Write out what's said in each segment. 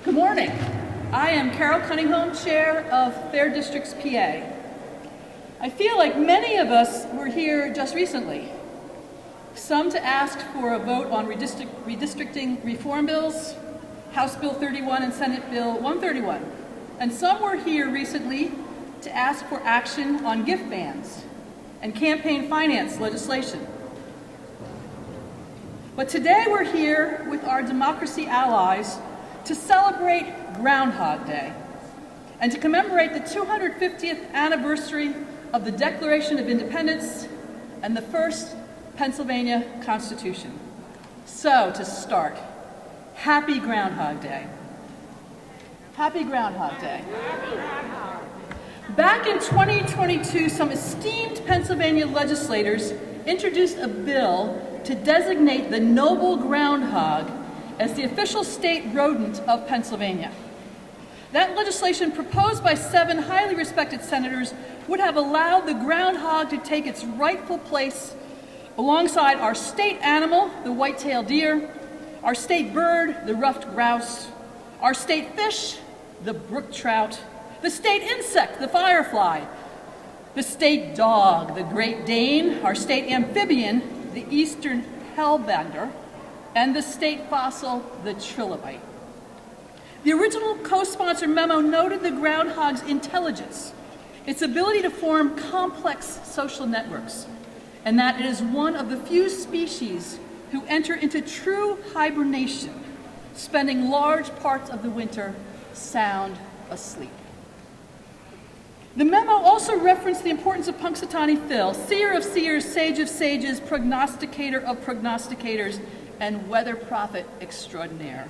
Good morning. I am Carol Kuniholm, Chair of Fair Districts, PA. I feel like many of us were here just recently. Some to ask for a vote on redistricting reform bills, House Bill 31 and Senate Bill 131. And some were here recently to ask for action on gift bans and campaign finance legislation. But today we're here with our democracy allies to celebrate Groundhog Day and to commemorate the 250th anniversary of the Declaration of Independence and the first Pennsylvania Constitution. So, to start, happy Groundhog Day. Happy Groundhog Day. Back in 2022, some esteemed Pennsylvania legislators introduced a bill to designate the noble groundhog as the official state rodent of Pennsylvania. That legislation, proposed by 7 highly respected senators, would have allowed the groundhog to take its rightful place alongside our state animal, the white-tailed deer, our state bird, the ruffed grouse, our state fish, the brook trout, the state insect, the firefly, the state dog, the Great Dane, our state amphibian, the eastern hellbender, and the state fossil, the trilobite. The original co-sponsor memo noted the groundhog's intelligence, its ability to form complex social networks, and that it is one of the few species who enter into true hibernation, spending large parts of the winter sound asleep. The memo also referenced the importance of Punxsutawney Phil, seer of seers, sage of sages, prognosticator of prognosticators, and weather prophet extraordinaire.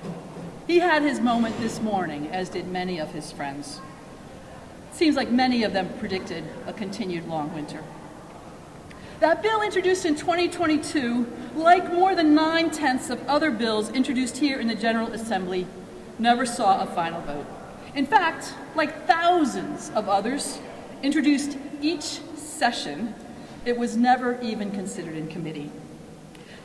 He had his moment this morning, as did many of his friends. It seems like many of them predicted a continued long winter. That bill, introduced in 2022, like more than 9/10 of other bills introduced here in the General Assembly, never saw a final vote. In fact, like thousands of others introduced each session, it was never even considered in committee.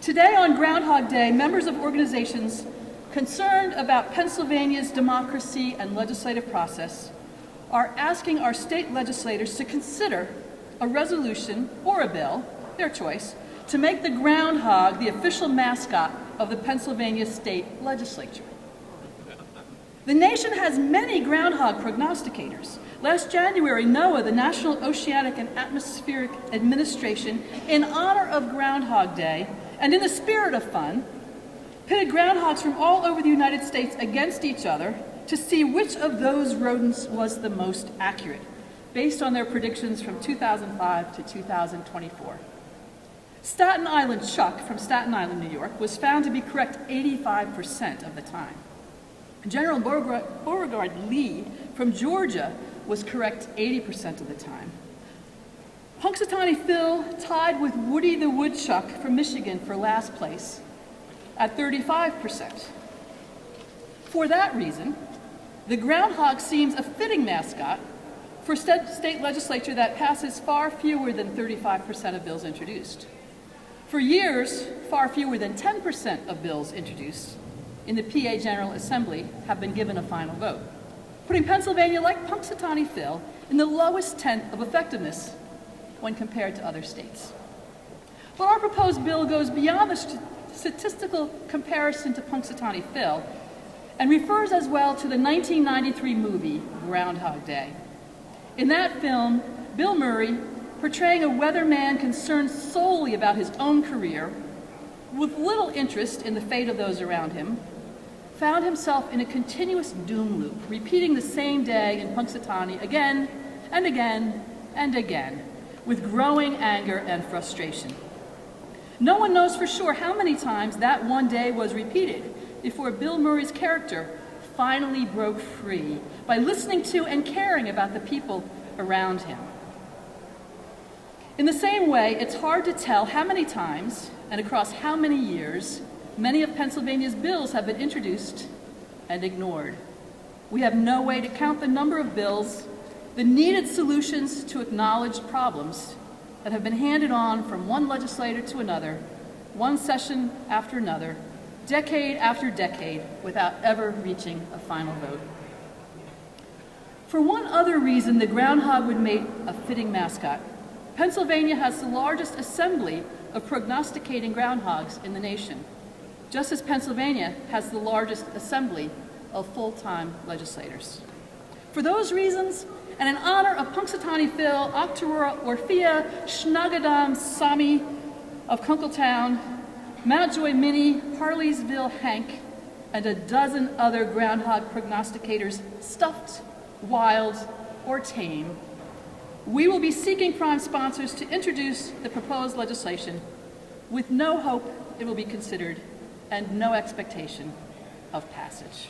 Today on Groundhog Day, members of organizations concerned about Pennsylvania's democracy and legislative process are asking our state legislators to consider a resolution or a bill, their choice, to make the groundhog the official mascot of the Pennsylvania state legislature. The nation has many groundhog prognosticators. Last January, NOAA, the National Oceanic and Atmospheric Administration, in honor of Groundhog Day and in the spirit of fun, pitted groundhogs from all over the United States against each other to see which of those rodents was the most accurate, based on their predictions from 2005 to 2024. Staten Island Chuck from Staten Island, New York, was found to be correct 85% of the time. General Beauregard Lee from Georgia was correct 80% of the time. Punxsutawney Phil tied with Woody the Woodchuck from Michigan for last place at 35%. For that reason, the groundhog seems a fitting mascot for a state legislature that passes far fewer than 35% of bills introduced. For years, far fewer than 10% of bills introduced in the PA General Assembly have been given a final vote, putting Pennsylvania, like Punxsutawney Phil, in the lowest tenth of effectiveness when compared to other states. But our proposed bill goes beyond the statistical comparison to Punxsutawney Phil and refers as well to the 1993 movie Groundhog Day. In that film, Bill Murray, portraying a weatherman concerned solely about his own career, with little interest in the fate of those around him, found himself in a continuous doom loop, repeating the same day in Punxsutawney again and again and again, with growing anger and frustration. No one knows for sure how many times that one day was repeated before Bill Murray's character finally broke free by listening to and caring about the people around him. In the same way, it's hard to tell how many times and across how many years many of Pennsylvania's bills have been introduced and ignored. We have no way to count the number of bills, the needed solutions to acknowledged problems that have been handed on from one legislator to another, one session after another, decade after decade, without ever reaching a final vote. For one other reason, the groundhog would make a fitting mascot. Pennsylvania has the largest assembly of prognosticating groundhogs in the nation, just as Pennsylvania has the largest assembly of full-time legislators. For those reasons, and in honor of Punxsutawney Phil, Octorara Orphea, Schnagadam Sami of Kunkletown, Mountjoy Minnie, Harleysville Hank, and a dozen other groundhog prognosticators, stuffed, wild, or tame, we will be seeking prime sponsors to introduce the proposed legislation with no hope it will be considered and no expectation of passage.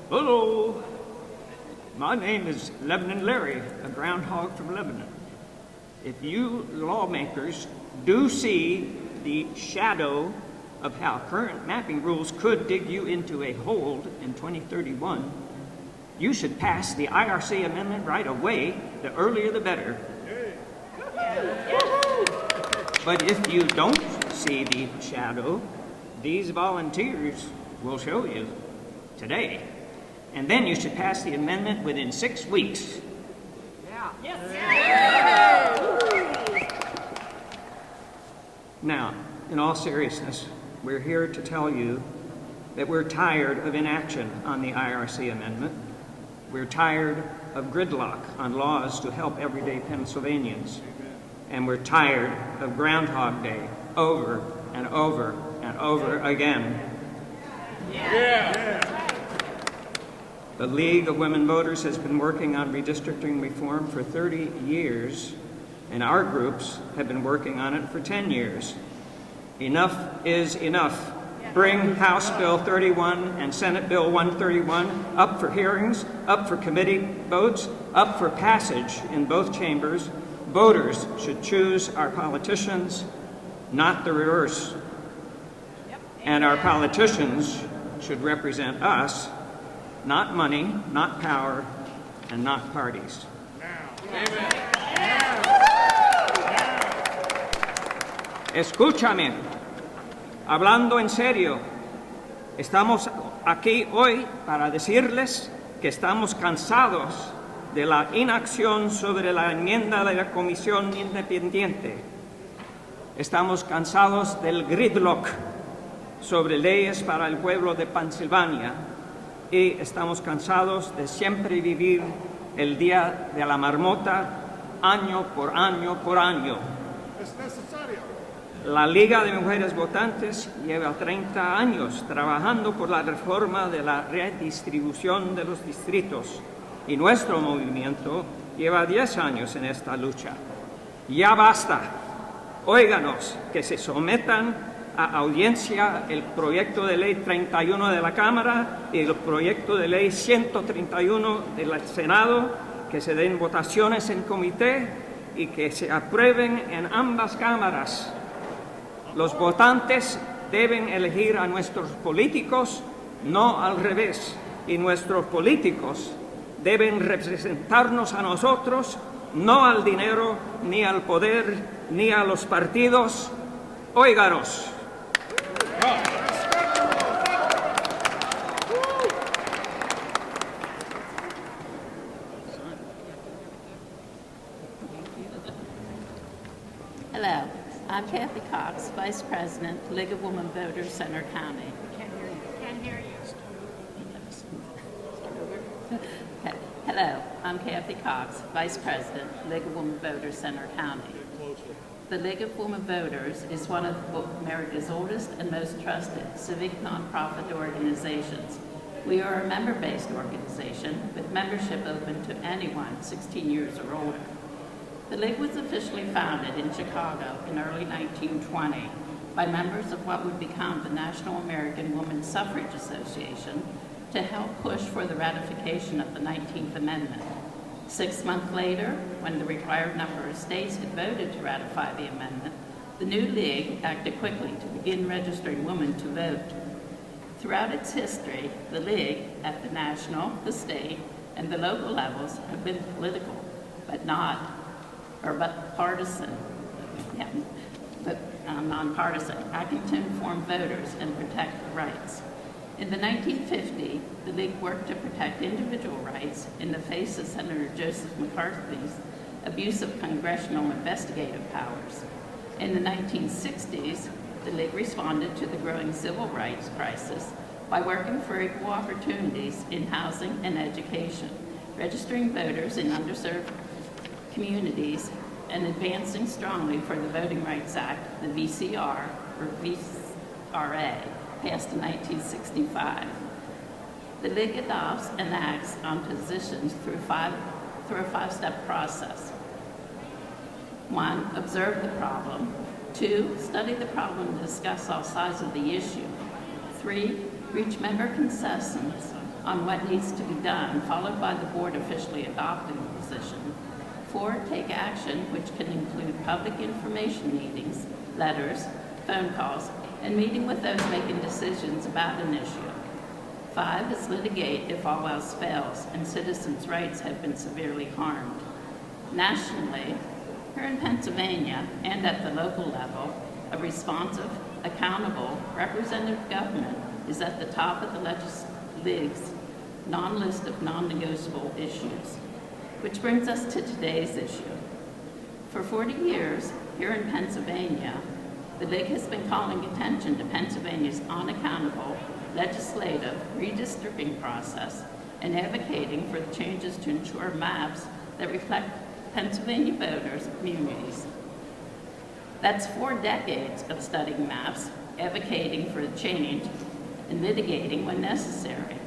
Hello. My name is Lebanon Larry, a groundhog from Lebanon. If you lawmakers do see the shadow of how current mapping rules could dig you into a hole in 2031, you should pass the IRC amendment right away. The earlier the better. But if you don't see the shadow, these volunteers will show you today. And then you should pass the amendment within 6 weeks. Now, in all seriousness, we're here to tell you that we're tired of inaction on the IRC amendment. We're tired of gridlock on laws to help everyday Pennsylvanians. And we're tired of Groundhog Day over and over and over again. The League of Women Voters has been working on redistricting reform for 30 years, and our groups have been working on it for 10 years. Enough is enough. Bring House Bill 31 and Senate Bill 131 up for hearings, up for committee votes, up for passage in both chambers. Voters should choose our politicians, not the reverse. And our politicians should represent us, not money, not power, and not parties. Escúchame, hablando en serio, estamos aquí hoy para decirles que estamos cansados de la inacción sobre la enmienda de la Comisión Independiente. Estamos cansados del gridlock sobre leyes para el pueblo de Pensilvania y estamos cansados de siempre vivir el día de la marmota año por año por año. Es necesario. La Liga de Mujeres Votantes lleva 30 años trabajando por la reforma de la redistribución de los distritos y nuestro movimiento lleva 10 años en esta lucha. Ya basta. Óiganos, que se sometan a audiencia el proyecto de ley 31 de la Cámara y el proyecto de ley 131 del Senado, que se den votaciones en comité y que se aprueben en ambas cámaras. Los votantes deben elegir a nuestros políticos, no al revés, y nuestros políticos deben representarnos a nosotros, no al dinero, ni al poder, ni a los partidos. Óiganos. Hello, I'm Kathy Cox, Vice President, League of Women Voters, Center County. Hello, I'm Kathy Cox, Vice President, League of Women Voters, Center County. The League of Women Voters is one of America's oldest and most trusted civic nonprofit organizations. We are a member-based organization with membership open to anyone 16 years or older. The League was officially founded in Chicago in early 1920 by members of what would become the National American Woman Suffrage Association to help push for the ratification of the 19th Amendment. 6 months later, when the required number of states had voted to ratify the amendment, the new League acted quickly to begin registering women to vote. Throughout its history, the League at the national, the state, and the local levels have been political, but partisan, nonpartisan, acting to inform voters and protect rights. In the 1950s, the League worked to protect individual rights in the face of Senator Joseph McCarthy's abuse of congressional investigative powers. In the 1960s, the League responded to the growing civil rights crisis by working for equal opportunities in housing and education, registering voters in underserved communities, and advancing strongly for the Voting Rights Act, the VCR, or VRA, passed in 1965. The League adopts and acts on positions through a five-step process. 1, observe the problem. 2, study the problem and discuss all sides of the issue. 3, reach member consensus on what needs to be done, followed by the board officially adopting the position. 4, take action, which can include public information meetings, letters, phone calls, and meeting with those making decisions about an issue. 5 is litigate if all else fails and citizens' rights have been severely harmed. Nationally, here in Pennsylvania and at the local level, a responsive, accountable, representative government is at the top of the League's non-list of non-negotiable issues. Which brings us to today's issue. For 40 years, here in Pennsylvania, the League has been calling attention to Pennsylvania's unaccountable legislative redistricting process and advocating for the changes to ensure maps that reflect Pennsylvania voters' communities. That's 4 decades of studying maps, advocating for change, and litigating when necessary.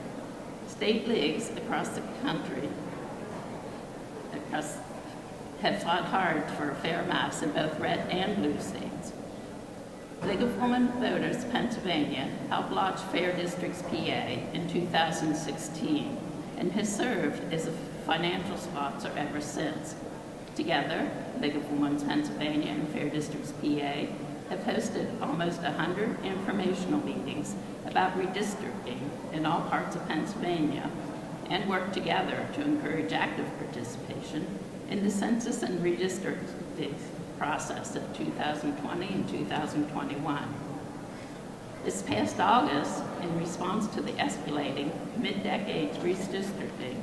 State leagues across the country have fought hard for fair maps in both red and blue states. League of Women Voters Pennsylvania helped launch Fair Districts PA in 2016 and has served as a financial sponsor ever since. Together, League of Women Pennsylvania and Fair Districts PA have hosted almost 100 informational meetings about redistricting in all parts of Pennsylvania and work together to encourage active participation in the census and redistricting process of 2020 and 2021. This past August, in response to the escalating mid-decade redistricting,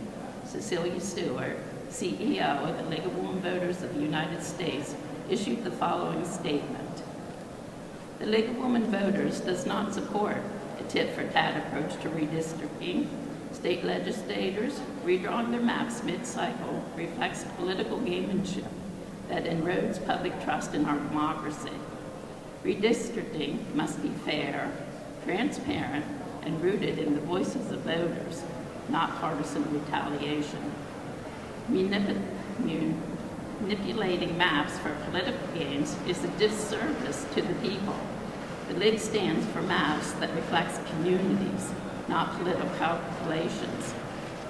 Cecilia Stewart, CEO of the League of Women Voters of the United States, issued the following statement. The League of Women Voters does not support a tit-for-tat approach to redistricting. State legislators redrawing their maps mid-cycle reflects political gamemanship that erodes public trust in our democracy. Redistricting must be fair, transparent, and rooted in the voices of voters, not partisan retaliation. Manipulating maps for political gains is a disservice to the people. The League stands for maps that reflect communities, not political calculations.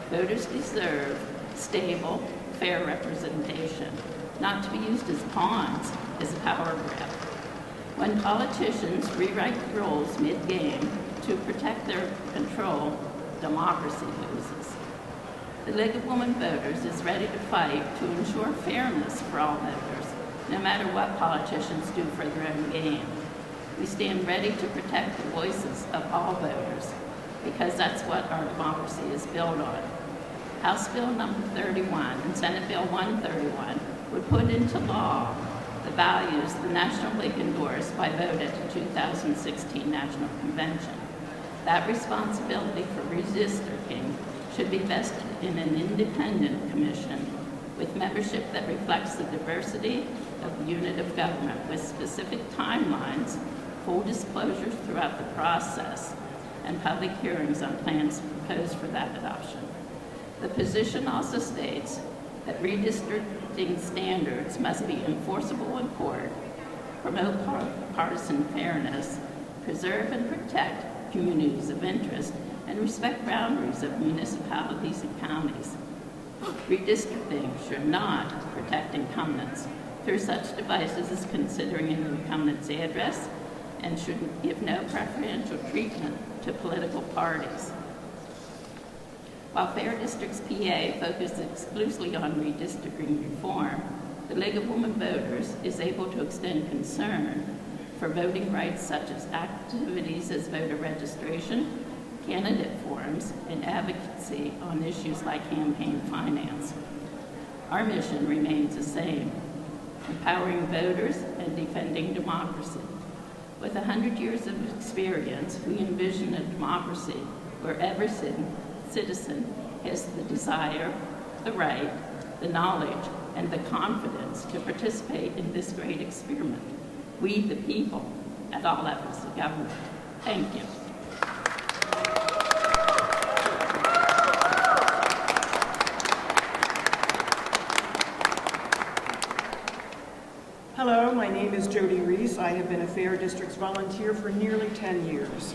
Voters deserve stable, fair representation, not to be used as pawns as a power grab. When politicians rewrite the rules mid-game to protect their control, democracy loses. The League of Women Voters is ready to fight to ensure fairness for all voters, no matter what politicians do for their own gain. We stand ready to protect the voices of all voters, because that's what our democracy is built on. House Bill number 31 and Senate Bill 131 would put into law the values the National League endorsed by vote at the 2016 National Convention. That responsibility for redistricting should be vested in an independent commission with membership that reflects the diversity of the unit of government with specific timelines, full disclosures throughout the process, and public hearings on plans proposed for that adoption. The position also states that redistricting standards must be enforceable in court, promote partisan fairness, preserve and protect communities of interest, and respect boundaries of municipalities and counties. Redistricting should not protect incumbents through such devices as considering an incumbent's address, and should give no preferential treatment to political parties. While Fair Districts PA focuses exclusively on redistricting reform, the League of Women Voters is able to extend concern for voting rights such as activities as voter registration, candidate forums, and advocacy on issues like campaign finance. Our mission remains the same: empowering voters and defending democracy. With 100 years of experience, we envision a democracy where every citizen has the desire, the right, the knowledge, and the confidence to participate in this great experiment. We, the people, at all levels of government. Thank you. Hello, my name is Jodi Reese. I have been a Fair Districts volunteer for nearly 10 years.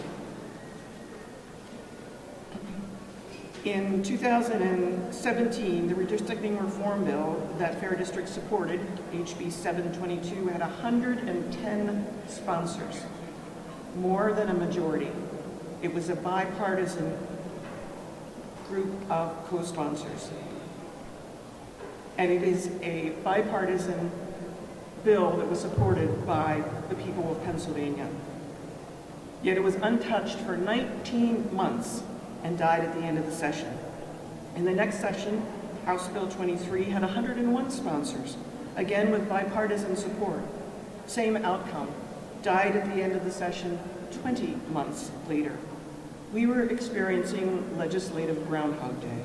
In 2017, the redistricting reform bill that Fair Districts supported, HB 722, had 110 sponsors, more than a majority. It was a bipartisan group of co-sponsors. And it is a bipartisan bill that was supported by the people of Pennsylvania. Yet it was untouched for 19 months and died at the end of the session. In the next session, House Bill 23 had 101 sponsors, again with bipartisan support. Same outcome, died at the end of the session 20 months later. We were experiencing legislative Groundhog Day.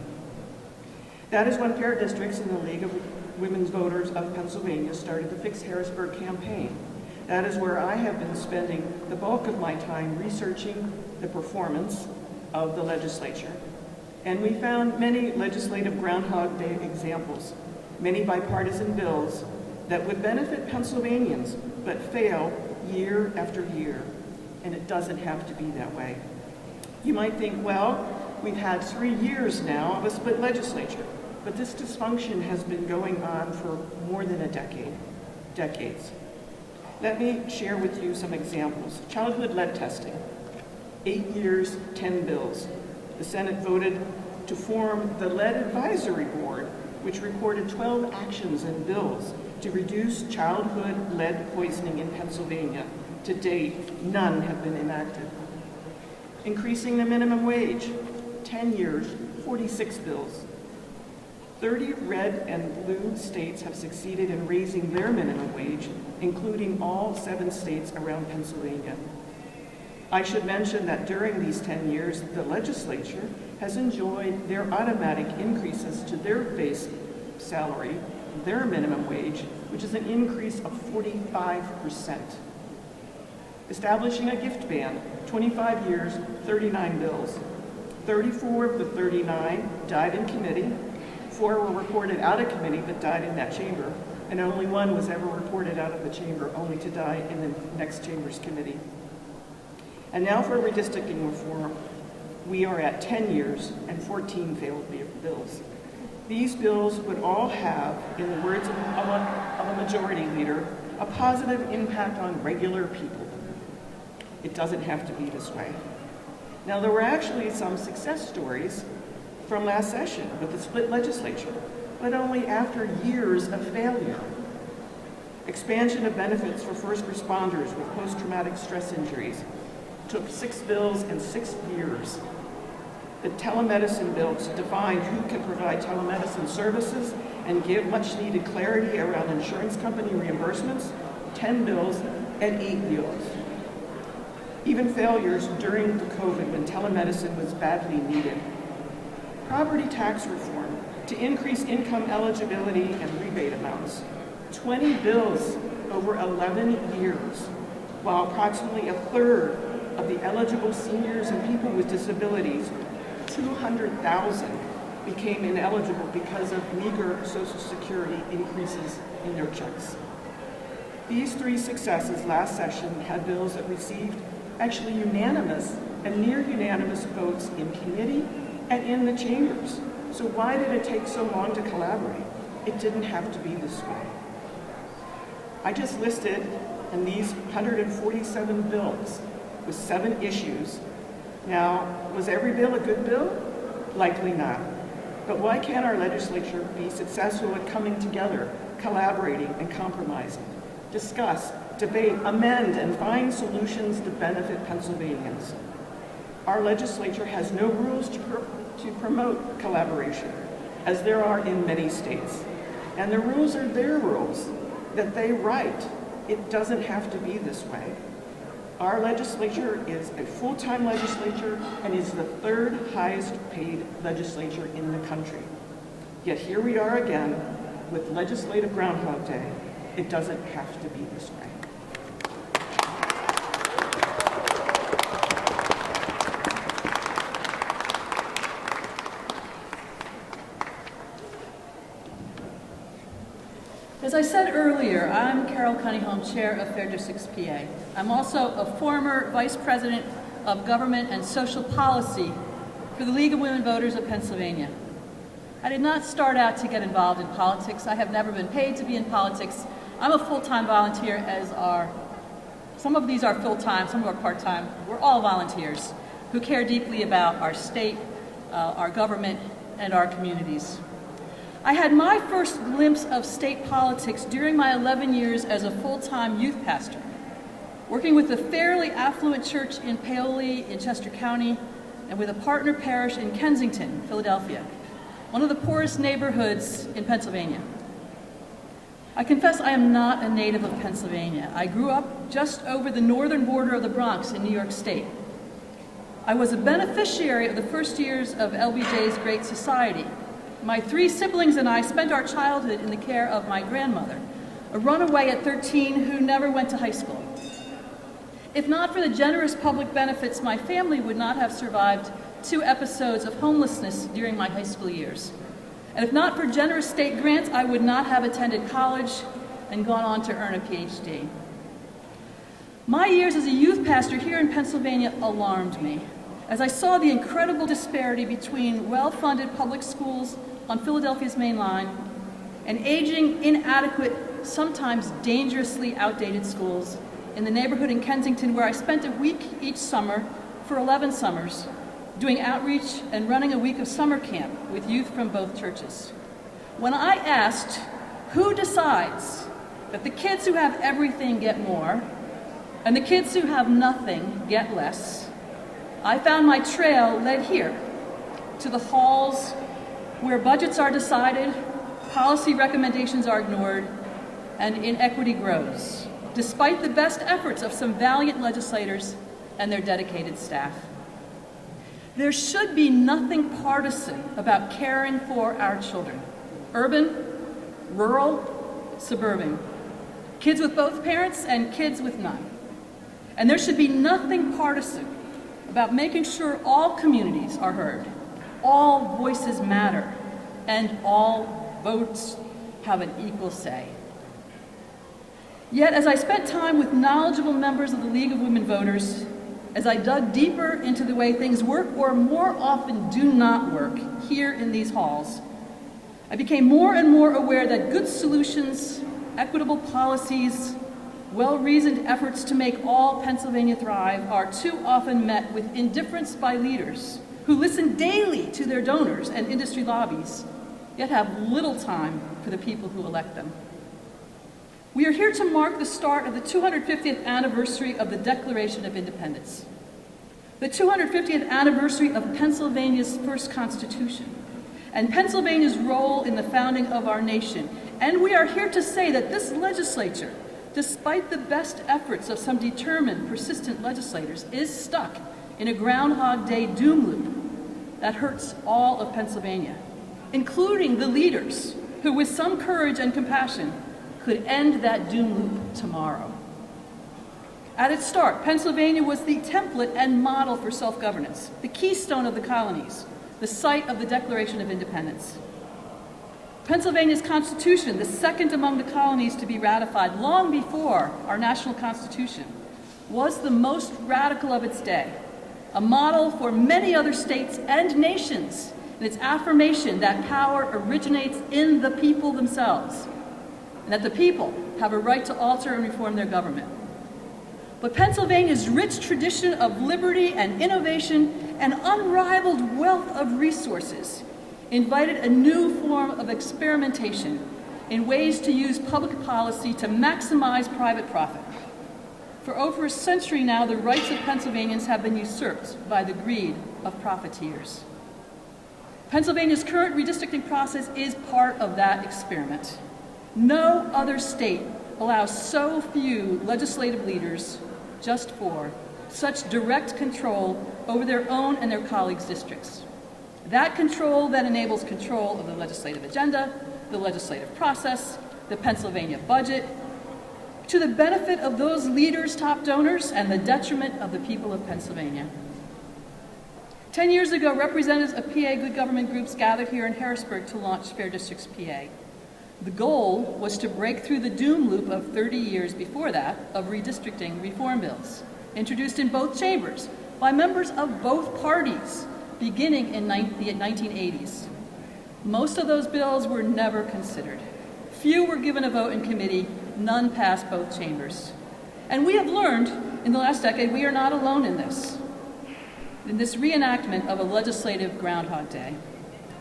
That is when Fair Districts and the League of Women's Voters of Pennsylvania started the Fix Harrisburg campaign. That is where I have been spending the bulk of my time researching the performance of the legislature. And we found many legislative Groundhog Day examples, many bipartisan bills that would benefit Pennsylvanians, but fail year after year. And it doesn't have to be that way. You might think, well, we've had 3 years now of a split legislature, but this dysfunction has been going on for more than a decades. Let me share with you some examples. Childhood lead testing, 8 years, 10 bills. The Senate voted to form the Lead Advisory Board, which reported 12 actions and bills to reduce childhood lead poisoning in Pennsylvania. To date, none have been enacted. Increasing the minimum wage, 10 years, 46 bills. 30 red and blue states have succeeded in raising their minimum wage, including all 7 states around Pennsylvania. I should mention that during these 10 years, the legislature has enjoyed their automatic increases to their base salary, their minimum wage, which is an increase of 45%. Establishing a gift ban, 25 years, 39 bills. 34 of the 39 died in committee, 4 were reported out of committee but died in that chamber, and only 1 was ever reported out of the chamber, only to die in the next chamber's committee. And now for redistricting reform. We are at 10 years and 14 failed bills. These bills would all have, in the words of a majority leader, a positive impact on regular people. It doesn't have to be this way. Now, there were actually some success stories from last session with the split legislature, but only after years of failure. Expansion of benefits for first responders with post-traumatic stress injuries took 6 bills and 6 years. The telemedicine bill to define who can provide telemedicine services and give much-needed clarity around insurance company reimbursements, 10 bills and 8 bills. Even failures during the COVID when telemedicine was badly needed. Property tax reform to increase income eligibility and rebate amounts. 20 bills over 11 years, while approximately a third of the eligible seniors and people with disabilities, 200,000, became ineligible because of meager Social Security increases in their checks. These 3 successes last session had bills that received actually unanimous and near unanimous votes in committee and in the chambers. So why did it take so long to collaborate? It didn't have to be this way. I just listed and these 147 bills with 7 issues. Now, was every bill a good bill? Likely not. But why can't our legislature be successful at coming together, collaborating and compromising, discuss, debate, amend, and find solutions to benefit Pennsylvanians? Our legislature has no rules to promote collaboration, as there are in many states. And the rules are their rules that they write. It doesn't have to be this way. Our legislature is a full-time legislature and is the 3rd highest paid legislature in the country. Yet here we are again with legislative Groundhog Day. It doesn't have to be this way. As I said earlier, I'm Carol Kuniholm, Chair of Fair Districts PA. I'm also a former Vice President of Government and Social Policy for the League of Women Voters of Pennsylvania. I did not start out to get involved in politics. I have never been paid to be in politics. I'm a full-time volunteer, as are, some of these are full-time, some are part-time. We're all volunteers who care deeply about our state, our government, and our communities. I had my first glimpse of state politics during my 11 years as a full-time youth pastor, working with a fairly affluent church in Paoli in Chester County and with a partner parish in Kensington, Philadelphia, one of the poorest neighborhoods in Pennsylvania. I confess I am not a native of Pennsylvania. I grew up just over the northern border of the Bronx in New York State. I was a beneficiary of the first years of LBJ's Great Society. My 3 siblings and I spent our childhood in the care of my grandmother, a runaway at 13 who never went to high school. If not for the generous public benefits, my family would not have survived 2 episodes of homelessness during my high school years. And if not for generous state grants, I would not have attended college and gone on to earn a PhD. My years as a youth pastor here in Pennsylvania alarmed me, as I saw the incredible disparity between well-funded public schools on Philadelphia's main line and aging, inadequate, sometimes dangerously outdated schools in the neighborhood in Kensington, where I spent a week each summer for 11 summers, doing outreach and running a week of summer camp with youth from both churches. When I asked, who decides that the kids who have everything get more and the kids who have nothing get less, I found my trail led here to the halls where budgets are decided, policy recommendations are ignored, and inequity grows, despite the best efforts of some valiant legislators and their dedicated staff. There should be nothing partisan about caring for our children, urban, rural, suburban, kids with both parents and kids with none. And there should be nothing partisan about making sure all communities are heard, all voices matter, and all votes have an equal say. Yet, as I spent time with knowledgeable members of the League of Women Voters, as I dug deeper into the way things work, or more often do not work, here in these halls, I became more and more aware that good solutions, equitable policies, well-reasoned efforts to make all Pennsylvania thrive are too often met with indifference by leaders who listen daily to their donors and industry lobbies, yet have little time for the people who elect them. We are here to mark the start of the 250th anniversary of the Declaration of Independence, the 250th anniversary of Pennsylvania's first Constitution, and Pennsylvania's role in the founding of our nation. And we are here to say that this legislature, despite the best efforts of some determined, persistent legislators, is stuck in a Groundhog Day doom loop that hurts all of Pennsylvania, including the leaders who, with some courage and compassion, could end that doom loop tomorrow. At its start, Pennsylvania was the template and model for self-governance, the keystone of the colonies, the site of the Declaration of Independence. Pennsylvania's Constitution, the second among the colonies to be ratified long before our national Constitution, was the most radical of its day, a model for many other states and nations in its affirmation that power originates in the people themselves. and that the people have a right to alter and reform their government. But Pennsylvania's rich tradition of liberty and innovation and unrivaled wealth of resources invited a new form of experimentation in ways to use public policy to maximize private profit. For over a century now, the rights of Pennsylvanians have been usurped by the greed of profiteers. Pennsylvania's current redistricting process is part of that experiment. No other state allows so few legislative leaders, just four, such direct control over their own and their colleagues' districts. That control then enables control of the legislative agenda, the legislative process, the Pennsylvania budget, to the benefit of those leaders, top donors, and the detriment of the people of Pennsylvania. 10 years ago, representatives of PA good government groups gathered here in Harrisburg to launch Fair Districts PA. The goal was to break through the doom loop of 30 years before that of redistricting reform bills, introduced in both chambers by members of both parties, beginning in the 1980s. Most of those bills were never considered. Few were given a vote in committee, none passed both chambers. And we have learned in the last decade we are not alone in this reenactment of a legislative Groundhog Day.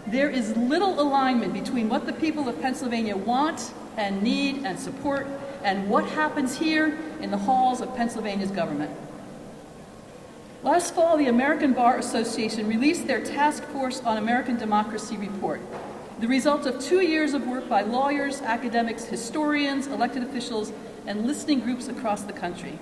There is little alignment between what the people of Pennsylvania want and need and support and what happens here in the halls of Pennsylvania's government. Last fall, the American Bar Association released their Task Force on American Democracy report, the result of 2 years of work by lawyers, academics, historians, elected officials, and listening groups across the country.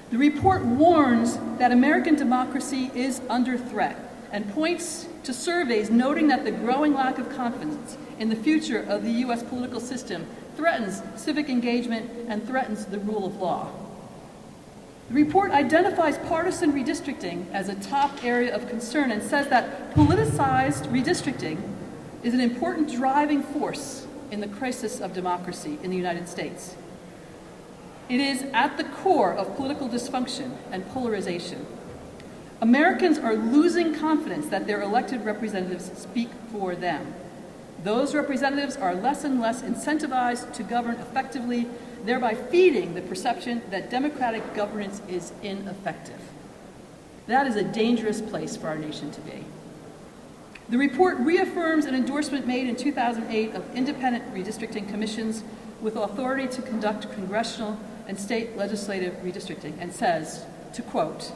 The report warns that American democracy is under threat and points to surveys noting that the growing lack of confidence in the future of the U.S. political system threatens civic engagement and threatens the rule of law. The report identifies partisan redistricting as a top area of concern and says that politicized redistricting is an important driving force in the crisis of democracy in the United States. It is at the core of political dysfunction and polarization. Americans are losing confidence that their elected representatives speak for them. Those representatives are less and less incentivized to govern effectively, thereby feeding the perception that democratic governance is ineffective. That is a dangerous place for our nation to be. The report reaffirms an endorsement made in 2008 of independent redistricting commissions with authority to conduct congressional and state legislative redistricting and says, to quote,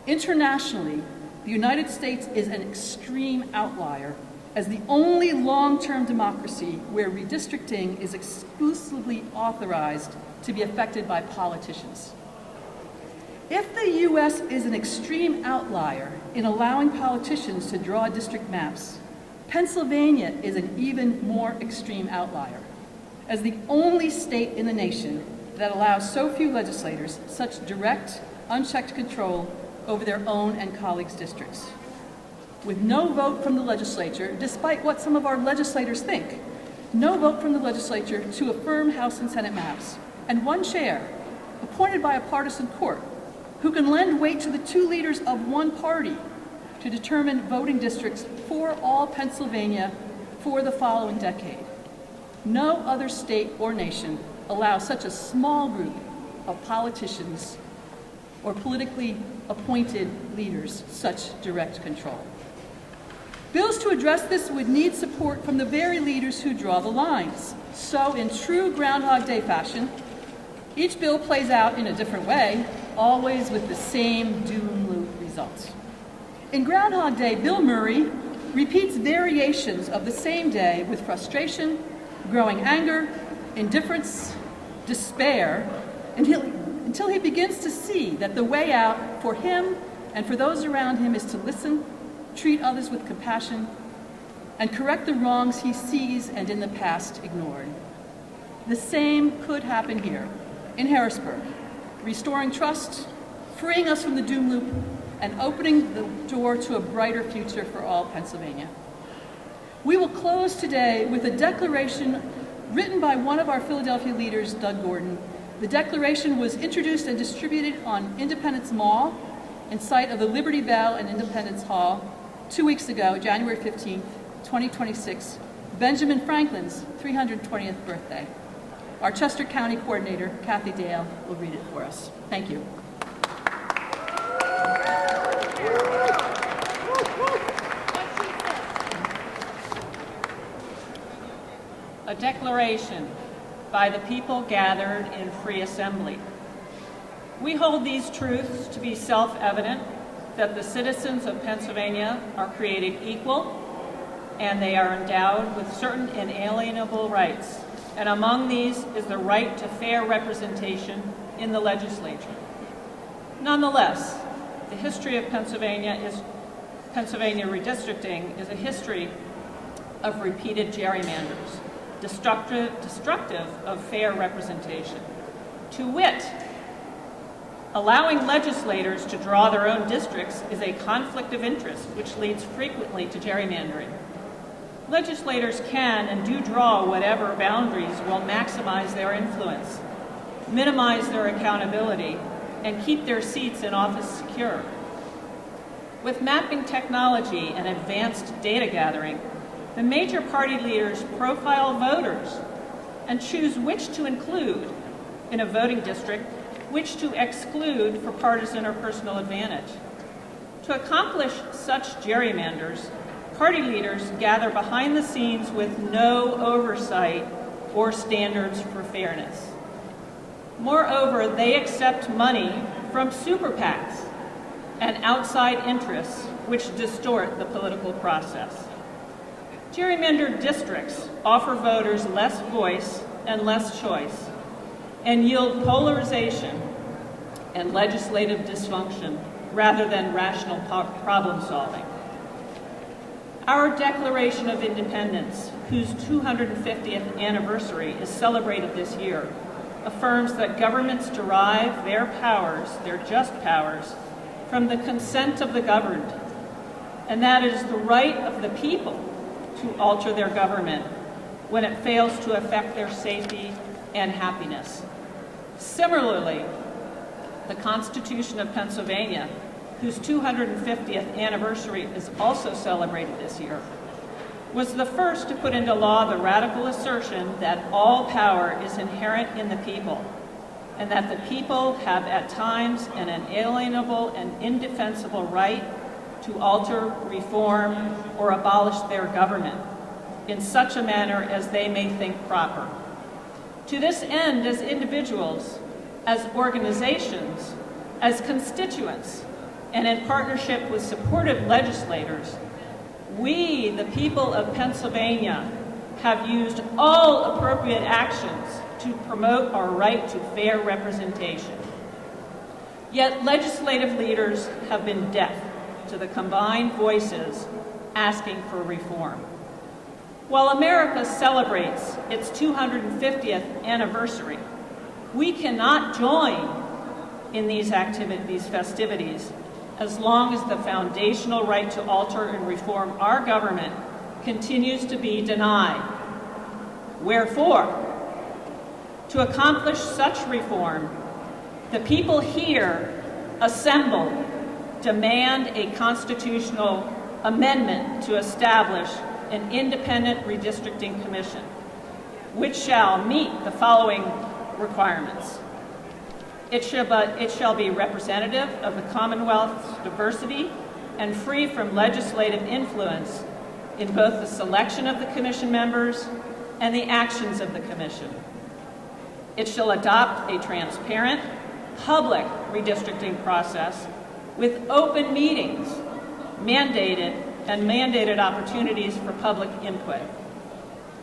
"Internationally, the United States is an extreme outlier as the only long-term democracy where redistricting is exclusively authorized to be effected by politicians. If the U.S. is an extreme outlier in allowing politicians to draw district maps, Pennsylvania is an even more extreme outlier, as the only state in the nation that allows so few legislators such direct, unchecked control over their own and colleagues' districts. With no vote from the legislature, despite what some of our legislators think, no vote from the legislature to affirm House and Senate maps, and one chair, appointed by a partisan court, who can lend weight to the two leaders of one party to determine voting districts for all Pennsylvania for the following decade. No other state or nation allows such a small group of politicians or politically appointed leaders such direct control. Bills to address this would need support from the very leaders who draw the lines. So in true Groundhog Day fashion, each bill plays out in a different way, always with the same doom loop results. In Groundhog Day, Bill Murray repeats variations of the same day with frustration, growing anger, indifference, despair, until he begins to see that the way out for him and for those around him is to listen, treat others with compassion, and correct the wrongs he sees and in the past ignored. The same could happen here in Harrisburg, restoring trust, freeing us from the doom loop, and opening the door to a brighter future for all Pennsylvania. We will close today with a declaration written by one of our Philadelphia leaders, Doug Gordon. The declaration was introduced and distributed on Independence Mall in sight of the Liberty Bell and Independence Hall 2 weeks ago, January 15th, 2026, Benjamin Franklin's 320th birthday. Our Chester County Coordinator, Kathy Dale, will read it for us. Thank you. A declaration by the people gathered in free assembly. We hold these truths to be self-evident, that the citizens of Pennsylvania are created equal and they are endowed with certain inalienable rights. And among these is the right to fair representation in the legislature. Nonetheless, the history of Pennsylvania redistricting is a history of repeated gerrymanders, destructive of fair representation. To wit, allowing legislators to draw their own districts is a conflict of interest, which leads frequently to gerrymandering. Legislators can and do draw whatever boundaries will maximize their influence, minimize their accountability, and keep their seats in office secure. With mapping technology and advanced data gathering, the major party leaders profile voters and choose which to include in a voting district, which to exclude for partisan or personal advantage. To accomplish such gerrymanders, party leaders gather behind the scenes with no oversight or standards for fairness. Moreover, they accept money from super PACs and outside interests which distort the political process. Gerrymandered districts offer voters less voice and less choice and yield polarization and legislative dysfunction rather than rational problem solving. Our Declaration of Independence, whose 250th anniversary is celebrated this year, affirms that governments derive their powers, their just powers, from the consent of the governed, and that it is the right of the people to alter their government when it fails to affect their safety and happiness. Similarly, the Constitution of Pennsylvania, whose 250th anniversary is also celebrated this year, was the first to put into law the radical assertion that all power is inherent in the people, and that the people have at times an inalienable and indefensible right to alter, reform, or abolish their government in such a manner as they may think proper. To this end, as individuals, as organizations, as constituents, and in partnership with supportive legislators, we, the people of Pennsylvania, have used all appropriate actions to promote our right to fair representation. Yet legislative leaders have been deaf to the combined voices asking for reform. While America celebrates its 250th anniversary, we cannot join in these festivities as long as the foundational right to alter and reform our government continues to be denied. Wherefore, to accomplish such reform, the people here assembled demand a constitutional amendment to establish an independent redistricting commission, which shall meet the following requirements. It shall be representative of the Commonwealth's diversity and free from legislative influence in both the selection of the commission members and the actions of the commission. It shall adopt a transparent, public redistricting process with open meetings, mandated opportunities for public input.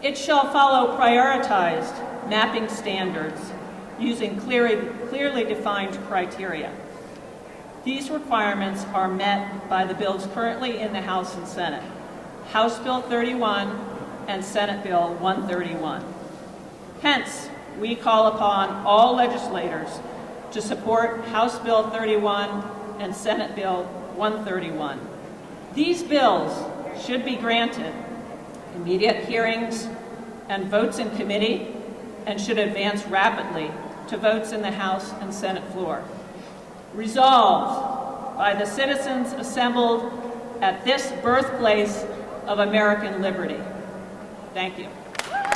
It shall follow prioritized mapping standards using clearly defined criteria. These requirements are met by the bills currently in the House and Senate, House Bill 31 and Senate Bill 131. Hence, we call upon all legislators to support House Bill 31 and Senate Bill 131. These bills should be granted immediate hearings and votes in committee and should advance rapidly to votes in the House and Senate floor. Resolved by the citizens assembled at this birthplace of American liberty. Thank you.